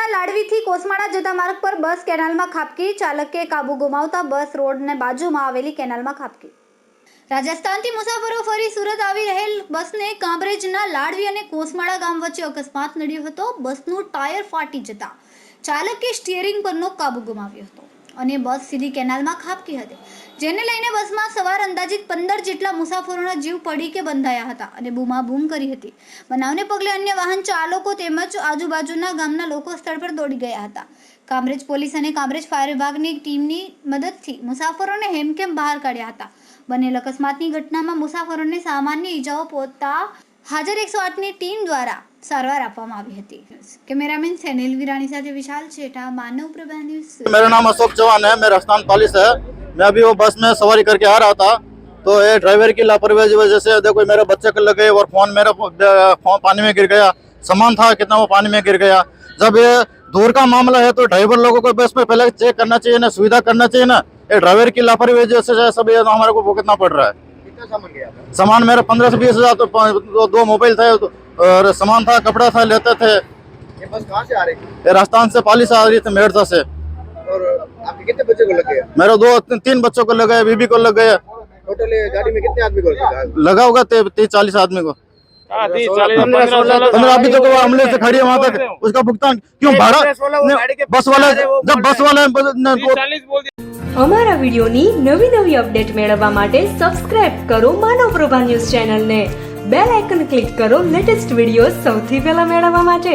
કામરેજના લાડવીથી કોસમાળા જતા માર્ગ પર બસ કેનાલમાં ખાબકી, ચાલકે કાબુ ગુમાવતા બસ રોડને બાજુમાં આવેલી કેનાલમાં ખાબકી। રાજસ્થાનથી મુસાફરો ફરી સુરત આવી રહેલ બસને કામરેજના લાડવી અને કોસમાળા ગામ વચ્ચે અકસ્માત નડ્યો હતો। બસનું ટાયર ફાટી જતા ચાલકે સ્ટીયરિંગ પરનો કાબુ ગુમાવ્યો હતો અને બસ સીધી કેનાલમાં ખાબકી હતી, જેને લઈને બસમાં સવાર અંદાજિત 15 જેટલા મુસાફરોના જીવ પડીકે બંધાયા હતા અને બૂમાબૂમ કરી હતી। બનાવને પગલે અન્ય વાહન ચાલકો તેમજ આજુબાજુના ગામના લોકો સ્થળ પર દોડી ગયા હતા। કામરેજ પોલીસ અને કામરેજ ફાયર વિભાગની ટીમની મદદથી મુસાફરોને હેમખેમ બહાર કાઢ્યા હતા। બનેલ અકસ્માતની ઘટનામાં મુસાફરોને સામાન્ય ઈજાઓ પહોંચતા હાજર 108ની ટીમ દ્વારા सारवार आपवामां आवी हती। कैमरामैन सैनिल वीराणी साथे विशाल छेटा, मानव प्रभा न्यूज़। मेरा नाम अशोक चौहान है, मैं राजस्थान पुलिस है। मैं अभी वो बस में सवारी करके आ रहा था, तो ये ड्राइवर की लापरवाही की वजह से देखो मेरे बच्चे को लग गए और फोन मेरा फोन पानी में गिर गया, सामान था कितना वो पानी में गिर गया। जब ये दूर का मामला है तो ड्राइवर लोगों को बस में पहले चेक करना चाहिए ना, सुविधा करना चाहिए ना। ये ड्राइवर की लापरवाही वजह से सब ये हमारे को भुगतना पड़ रहा है। कितना सामान गया? सामान मेरा 15 से 20 हजार, तो 2 मोबाइल थे और सामान था, कपड़ा था, लेते थे। ये बस कहाँ से आ रही थी? ये राजस्थान से पाली से आ रही थी, मेरठा से। और आपके कितने बच्चे को लग गया? मेरे 2-3 बच्चों को लगा है, बीबी को लग गया। टोटल गाड़ी में कितने आदमी को लगा होगा 30-40 आदमी को। 15 अभी तक हमले से खड़ी है वहाँ तक, उसका भुगतान क्यों भाड़ा बस वाला जब बस वाला અમારા વિડિયોની નવી અપડેટ મેળવવા માટે સબસ્ક્રાઇબ કરો માનવ પ્રભા ન્યૂઝ ચેનલને, બેલ આઇકન ક્લિક કરો લેટેસ્ટ વિડિયો સૌથી પહેલા મેળવવા માટે।